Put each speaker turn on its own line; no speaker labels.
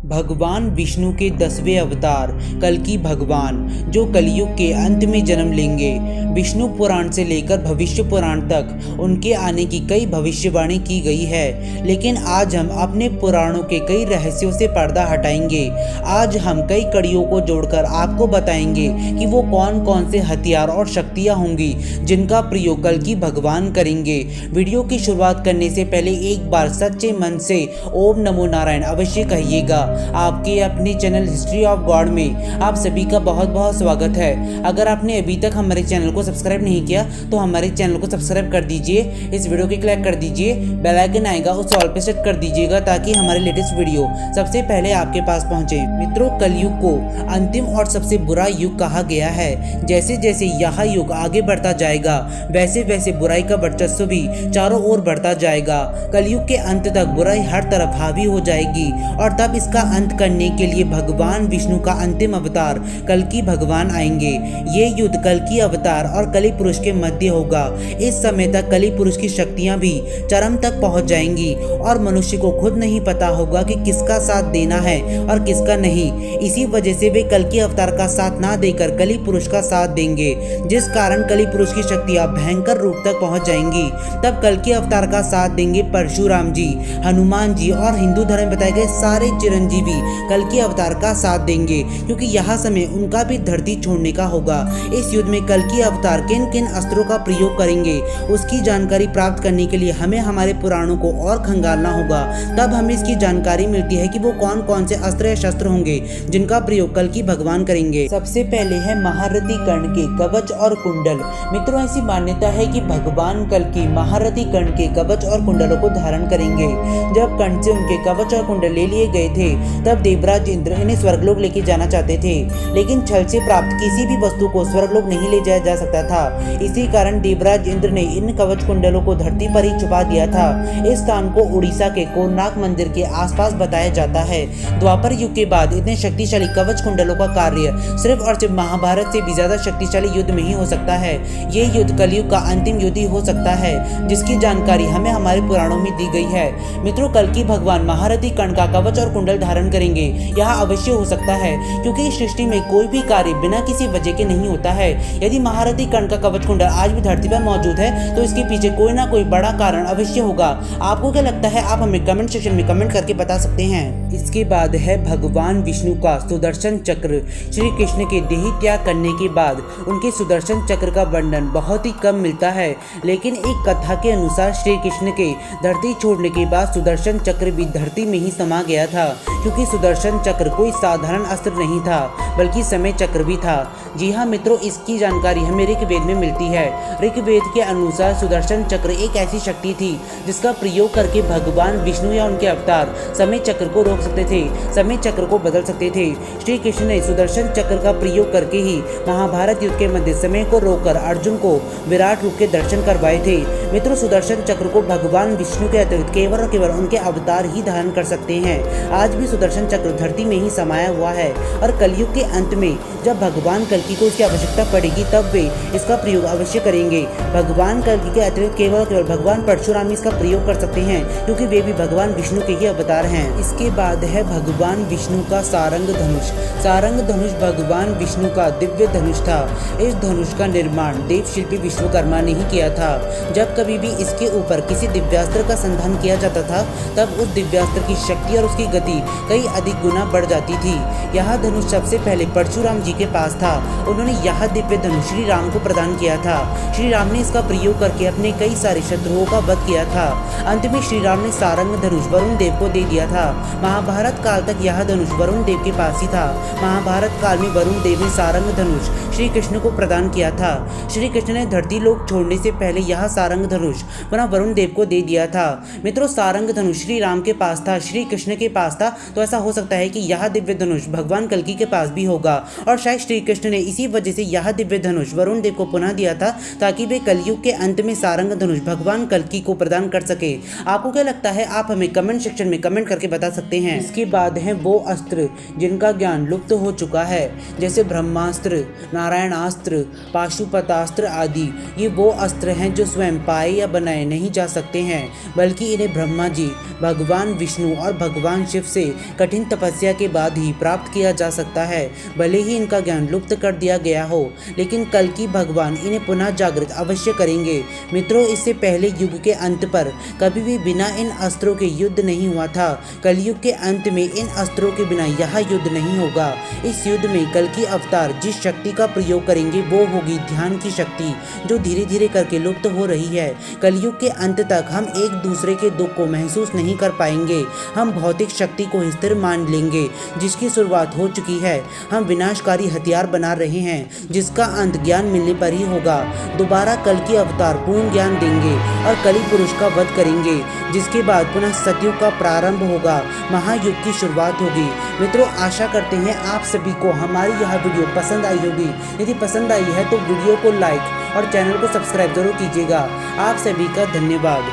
भगवान विष्णु के 10वें अवतार कल्कि भगवान जो कलयुग के अंत में जन्म लेंगे। विष्णु पुराण से लेकर भविष्य पुराण तक उनके आने की कई भविष्यवाणी की गई है, लेकिन आज हम अपने पुराणों के कई रहस्यों से पर्दा हटाएंगे। आज हम कई कड़ियों को जोड़कर आपको बताएंगे कि वो कौन कौन से हथियार और शक्तियाँ होंगी जिनका प्रयोग कल्कि भगवान करेंगे। वीडियो की शुरुआत करने से पहले एक बार सच्चे मन से ओम नमो नारायण अवश्य कहिएगा। आपके अपने चैनल हिस्ट्री ऑफ गॉड में आप सभी का बहुत बहुत स्वागत है। अगर आपने अभी तक हमारे चैनल को सब्सक्राइब नहीं किया तो हमारे चैनल को सब्सक्राइब कर दीजिए, इस वीडियो को क्लिक कर दीजिए, बेल आइकन आएगा उसे ऑल पे सेट कर दीजिएगा ताकि हमारे लेटेस्ट वीडियो सबसे पहले आपके पास पहुंचे। मित्रों, कलयुग को अंतिम और सबसे बुरा युग कहा गया है। जैसे जैसे यह युग आगे बढ़ता जाएगा वैसे वैसे बुराई का वर्चस्व भी चारों ओर बढ़ता जाएगा। कलयुग के अंत तक बुराई हर तरफ हावी हो जाएगी और तब इसका अंत करने के लिए भगवान विष्णु का अंतिम अवतार कल्कि भगवान आएंगे। ये युद्ध कल्कि अवतार और कलि पुरुष के मध्य होगा। इस समय तक कलि पुरुष की शक्तियां भी चरम तक पहुंच जाएंगी और मनुष्य को खुद नहीं पता होगा कि किसका साथ देना है और किसका नहीं। इसी वजह से वे कल्कि अवतार का साथ ना देकर कलि पुरुष का साथ देंगे, जिस कारण कलि पुरुष की शक्तियां भयंकर रूप तक पहुंच जाएंगी। तब कल्कि अवतार का साथ देंगे परशुराम जी, हनुमान जी और हिंदू धर्म में बताए गए सारे चिरंजीवी कल्कि अवतार का साथ देंगे, क्योंकि यह समय उनका भी धरती छोड़ने का होगा। इस युद्ध में कल्कि अवतार किन किन अस्त्रों का प्रयोग करेंगे उसकी जानकारी प्राप्त करने के लिए हमें हमारे पुराणों को और खंगालना होगा। तब हमें इसकी जानकारी मिलती है कि वो कौन कौन से अस्त्र या शस्त्र होंगे जिनका प्रयोग कल्कि भगवान करेंगे। सबसे पहले है महारथी कर्ण के कवच और कुंडल। मित्रों, ऐसी मान्यता है कि भगवान कल्कि महारथी कर्ण के कवच और कुंडलों को धारण करेंगे। जब कर्ण से उनके कवच और कुंडल ले लिए गए थे तब देवराज इंद्र इन्हें स्वर्गलोक लेके जाना चाहते थे, लेकिन छल से प्राप्त किसी भी वस्तु को स्वर्गलोक नहीं ले जाया जा सकता था। इसी कारण देवराज इंद्र ने इन कवच कुंडलों को धरती पर ही छुपा दिया था। इस स्थान को उड़ीसा के कोणार्क मंदिर के आसपास बताया जाता है। द्वापर युग के बाद इतने शक्तिशाली कवच कुंडलों का कार्य सिर्फ और सिर्फ महाभारत से भी ज्यादा शक्तिशाली युद्ध में ही हो सकता है। ये युद्ध कलयुग का अंतिम युद्ध ही हो सकता है, जिसकी जानकारी हमें हमारे पुराणों में दी गई है। मित्रों, कल्कि भगवान महारथी कर्ण का कवच और कुंडल धारण करेंगे। यह अवश्य हो सकता है, क्योंकि इस सृष्टि में कोई भी कार्य बिना किसी वजह के नहीं होता है। यदि महारथी कर्ण का कवच कुंडल आज भी धरती पर मौजूद है तो इसके पीछे कोई ना कोई बड़ा कारण अवश्य होगा। आपको क्या लगता है? आप हमें कमेंट सेक्शन में कमेंट करके बता सकते हैं। इसके बाद है भगवान विष्णु का सुदर्शन चक्र। श्री कृष्ण के देह त्याग करने के बाद उनके सुदर्शन चक्र का वर्णन बहुत ही कम मिलता है, लेकिन एक कथा के अनुसार श्री कृष्ण के धरती छोड़ने के बाद सुदर्शन चक्र भी धरती में ही समा गया था, क्योंकि सुदर्शन चक्र कोई साधारण अस्त्र नहीं था बल्कि समय चक्र भी था। जी हाँ मित्रों, इसकी जानकारी हमें ऋग्वेद में मिलती है। ऋग्वेद के अनुसार सुदर्शन चक्र एक ऐसी शक्ति थी जिसका प्रयोग करके भगवान विष्णु या उनके अवतार समय चक्र को रोक सकते थे, समय चक्र को बदल सकते थे। श्री कृष्ण ने सुदर्शन चक्र का प्रयोग करके ही महाभारत युद्ध के मध्य समय को रोककर अर्जुन को विराट रूप के दर्शन करवाए थे। मित्रों, सुदर्शन चक्र को भगवान विष्णु के अतिरिक्त केवल और केवल उनके अवतार ही धारण कर सकते हैं। आज भी सुदर्शन चक्र धरती में ही समाया हुआ है और कलयुग के अंत में जब भगवान कल्कि को इसकी आवश्यकता पड़ेगी तब वे इसका प्रयोग अवश्य करेंगे। भगवान कल्कि के अतिरिक्त केवल केवल भगवान परशुराम इसका प्रयोग कर सकते हैं, क्योंकि वे भी भगवान विष्णु के ही अवतार हैं। इसके बाद है भगवान विष्णु का सारंग धनुष। सारंग धनुष भगवान विष्णु का दिव्य धनुष था। इस धनुष का निर्माण देव शिल्पी विश्वकर्मा ने ही किया था। जब कभी भी इसके ऊपर किसी दिव्यास्त्र का संधान किया जाता था तब उस दिव्यास्त्र की शक्ति और उसकी गति कई अधिक गुना बढ़ जाती थी। यह धनुष सबसे पहले परशुराम जी के पास था। उन्होंने यह दिव्य धनुष श्री राम को प्रदान किया था। श्री राम ने इसका प्रयोग करके अपने कई सारे शत्रुओं का वध किया था। अंत में श्री राम ने सारंग धनुष वरुण देव को दे दिया था। महाभारत काल तक यह धनुष वरुण देव के पास ही था। महाभारत काल में वरुण देव ने सारंग धनुष श्री कृष्ण को प्रदान किया था। श्री कृष्ण ने धरती लोक छोड़ने से पहले यह सारंग धनुष पुनः वरुण देव को दे दिया था। मित्रों, सारंग धनुष श्री राम के पास था, श्री कृष्ण के पास था, तो ऐसा हो सकता है कि यह दिव्य धनुष भगवान कल्कि के पास भी होगा और शायद श्री कृष्ण ने इसी वजह से यह दिव्य धनुष वरुण देव को पुनः दिया था ताकि वे कलयुग के अंत में सारंग धनुष भगवान कल्कि को प्रदान कर सके। आपको क्या लगता है? आप हमें कमेंट सेक्शन में कमेंट करके बता सकते हैं। इसके बाद है वो अस्त्र जिनका ज्ञान लुप्त हो चुका है, जैसे ब्रह्मास्त्र, नारायणास्त्र, पाशुपतास्त्र आदि। ये वो अस्त्र हैं जो स्वयं पाए या बनाए नहीं जा सकते हैं, बल्कि इन्हें ब्रह्मा जी, भगवान विष्णु और भगवान शिव से कठिन तपस्या के बाद ही प्राप्त किया जा सकता है। भले ही इनका ज्ञान लुप्त कर दिया गया हो, लेकिन कल्कि भगवान इन्हें पुनः जागृत अवश्य करेंगे। मित्रों, इससे पहले युग के अंत पर कभी भी बिना इन अस्त्रों के युद्ध नहीं हुआ था। कलयुग के अंत में इन अस्त्रों के बिना यह युद्ध नहीं होगा। इस युद्ध में कल्कि अवतार जिस शक्ति का प्रयोग करेंगे वो होगी ध्यान की शक्ति, जो धीरे धीरे करके लुप्त हो रही है। कलयुग के अंत तक हम एक दूसरे के दुख को महसूस नहीं कर पाएंगे। हम भौतिक शक्ति को स्थिर मान लेंगे, जिसकी शुरुआत हो चुकी है। हम विनाशकारी हथियार बना रहे हैं, जिसका अंत ज्ञान मिलने पर ही होगा। दोबारा कल्कि अवतार पूर्ण ज्ञान देंगे और कलि पुरुष का वध करेंगे, जिसके बाद पुनः सतयुग का प्रारंभ होगा, महायुग की शुरुआत होगी। मित्रों, आशा करते हैं आप सभी को हमारी यह वीडियो पसंद आई होगी। यदि पसंद आई है तो वीडियो को लाइक और चैनल को सब्सक्राइब जरूर कीजिएगा। आप सभी का धन्यवाद।